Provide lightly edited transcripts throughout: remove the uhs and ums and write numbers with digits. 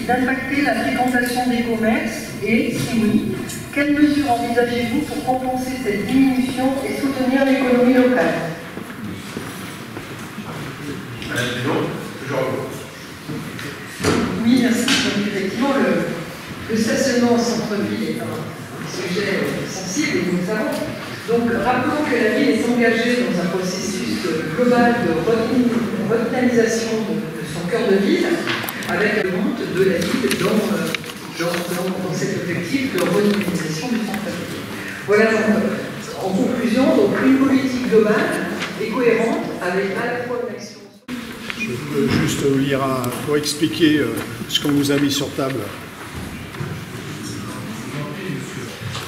d'impacter la fréquentation des commerces et, si oui, quelles mesures envisagez-vous pour compenser cette diminution et soutenir l'économie locale? Oui, merci. Donc, effectivement, le stationnement en centre-ville est un sujet sensible, et nous le savons. Donc, rappelons que la ville est engagée dans un processus global de revitalisation de son cœur de ville, avec la monte de la ville dans cet objectif de revitalisation du centre-ville. Voilà, donc, en conclusion, donc, une politique globale et cohérente avec à la fois une action. Je veux juste lire pour expliquer ce qu'on nous a mis sur table.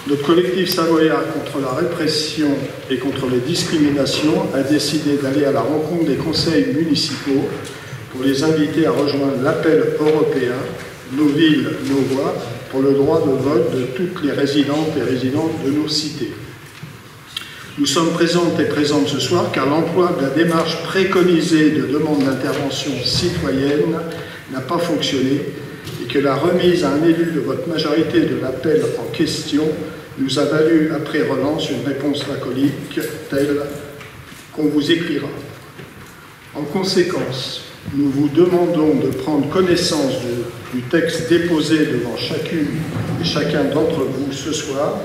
Notre collectif savoyard contre la répression et contre les discriminations a décidé d'aller à la rencontre des conseils municipaux pour les inviter à rejoindre l'appel européen « Nos villes, nos voix » pour le droit de vote de toutes les résidentes et résidents de nos cités. Nous sommes présentes et présentes ce soir car l'emploi de la démarche préconisée de demande d'intervention citoyenne n'a pas fonctionné et que la remise à un élu de votre majorité de l'appel en question nous a valu, après relance, une réponse laconique telle qu'on vous écrira. En conséquence, nous vous demandons de prendre connaissance du texte déposé devant chacune et chacun d'entre vous ce soir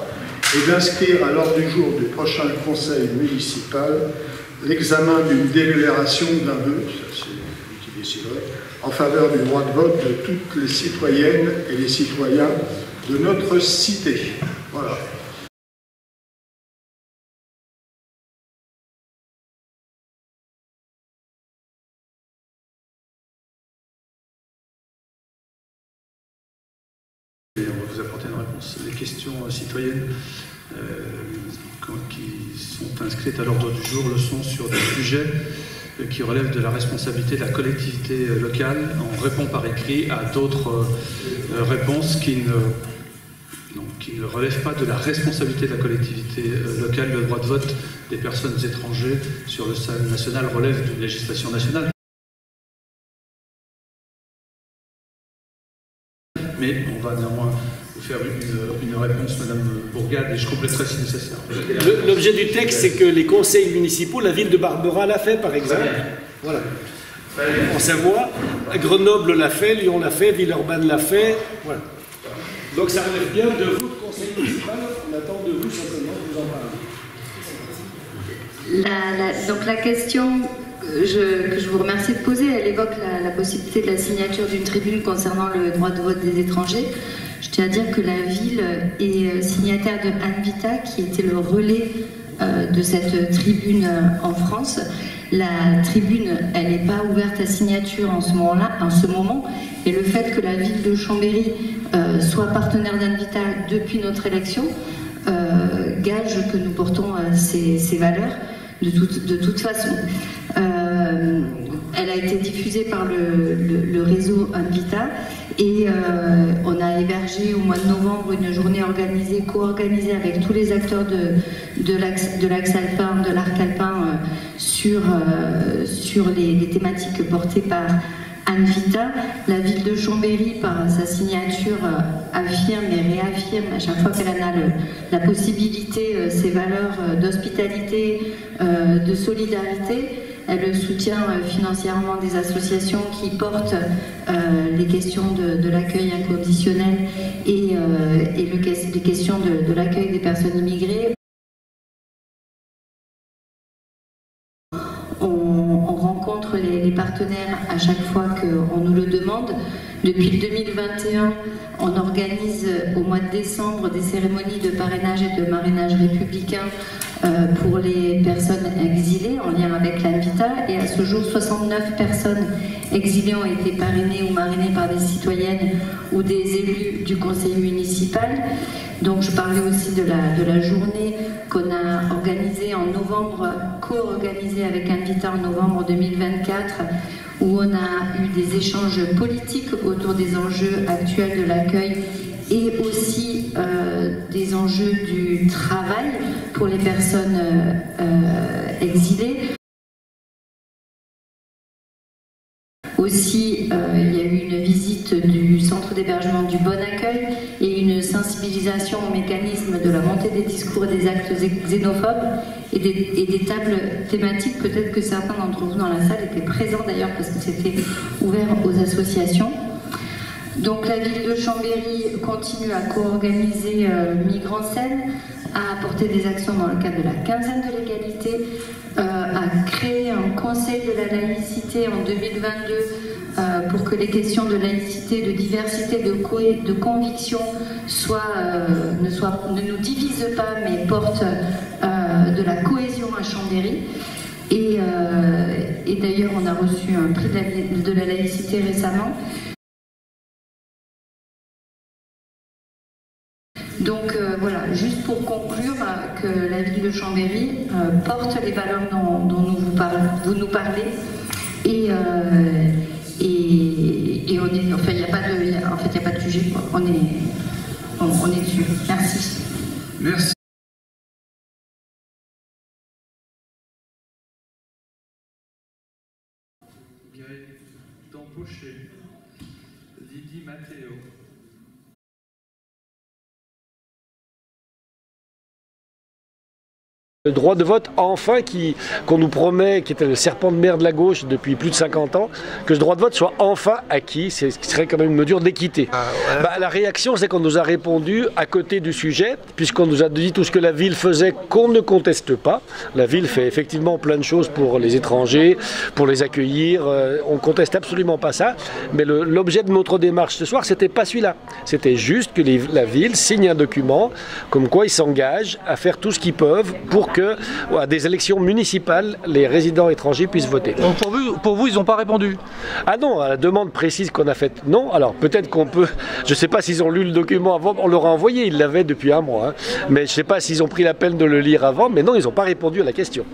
et d'inscrire à l'ordre du jour du prochain conseil municipal l'examen d'une délibération d'un vœu, c'est lui qui déciderait, en faveur du droit de vote de toutes les citoyennes et les citoyens de notre cité. Voilà. Et on va vous apporter une réponse. Les questions citoyennes qui sont inscrites à l'ordre du jour le sont sur des sujets qui relèvent de la responsabilité de la collectivité locale. On répond par écrit à d'autres réponses qui ne relèvent pas de la responsabilité de la collectivité locale. Le droit de vote des personnes étrangères sur le sol national relève d'une législation nationale. Mais on va néanmoins vous faire une réponse, Madame Bourgade, et je compléterai si nécessaire. L'objet du texte, c'est que les conseils municipaux, la ville de Barbera l'a fait, par exemple. Voilà. En Savoie, Grenoble l'a fait, Lyon l'a fait, Villeurbanne l'a fait. Voilà. Donc ça relève bien de votre conseil municipal. On attend de vous simplement que vous en parlez. Donc la question que je vous remercie de poser, elle évoque la possibilité de la signature d'une tribune concernant le droit de vote des étrangers. Je tiens à dire que la ville est signataire de Anvita, qui était le relais de cette tribune en France. La tribune, elle n'est pas ouverte à signature en ce moment, et le fait que la ville de Chambéry soit partenaire d'Anvita depuis notre élection gage que nous portons ces valeurs de toute façon. Elle a été diffusée par le réseau Anvita et on a hébergé au mois de novembre une journée co-organisée avec tous les acteurs de l'axe alpin, de l'arc alpin sur les thématiques portées par Anvita. La ville de Chambéry, par sa signature, affirme et réaffirme à chaque fois qu'elle en a la possibilité, ses valeurs d'hospitalité, de solidarité. Elle soutient financièrement des associations qui portent les questions de l'accueil inconditionnel et les questions de l'accueil des personnes immigrées. On rencontre les partenaires à chaque fois qu'on nous le demande. Depuis 2021, on organise au mois de décembre des cérémonies de parrainage et de marrainage républicain pour les personnes exilées en lien avec l'Anvita, et à ce jour 69 personnes exilées ont été parrainées ou marrainées par des citoyennes ou des élus du conseil municipal. Donc je parlais aussi de la journée qu'on a organisée en novembre, co-organisée avec Anvita en novembre 2024, où on a eu des échanges politiques autour des enjeux actuels de l'accueil et aussi des enjeux du travail pour les personnes exilées. Aussi, il y a eu une visite piste du centre d'hébergement du Bon Accueil et une sensibilisation au mécanisme de la montée des discours et des actes xénophobes et des tables thématiques. Peut-être que certains d'entre vous dans la salle étaient présents d'ailleurs parce que c'était ouvert aux associations. Donc la ville de Chambéry continue à co-organiser Migrants Scène, à apporter des actions dans le cadre de la quinzaine de l'égalité, à créer un conseil de la laïcité en 2022 pour que les questions de laïcité, de diversité, de conviction ne nous divisent pas mais portent de la cohésion à Chambéry. Et d'ailleurs on a reçu un prix de la laïcité récemment. Donc voilà, juste pour conclure, que la ville de Chambéry porte les valeurs dont vous nous parlez et on est, enfin il n'y a pas de sujet, quoi. On est dessus. Merci. Merci. Gaël Dampocher, Lydie Matteo. Le droit de vote, enfin, qu'on nous promet, qui était le serpent de mer de la gauche depuis plus de 50 ans, que ce droit de vote soit enfin acquis, ce qui serait quand même une mesure d'équité. La réaction, c'est qu'on nous a répondu à côté du sujet, puisqu'on nous a dit tout ce que la ville faisait qu'on ne conteste pas. La ville fait effectivement plein de choses pour les étrangers, pour les accueillir, on ne conteste absolument pas ça, mais l'objet de notre démarche ce soir, c'était pas celui-là. C'était juste que la ville signe un document, comme quoi ils s'engagent à faire tout ce qu'ils peuvent pour que, à des élections municipales, les résidents étrangers puissent voter. Donc pour vous, ils n'ont pas répondu? Ah non, à la demande précise qu'on a faite, non. Alors peut-être qu'on peut, je ne sais pas s'ils ont lu le document avant, on leur a envoyé, ils l'avaient depuis un mois, hein. Mais je ne sais pas s'ils ont pris la peine de le lire avant, mais non, ils n'ont pas répondu à la question.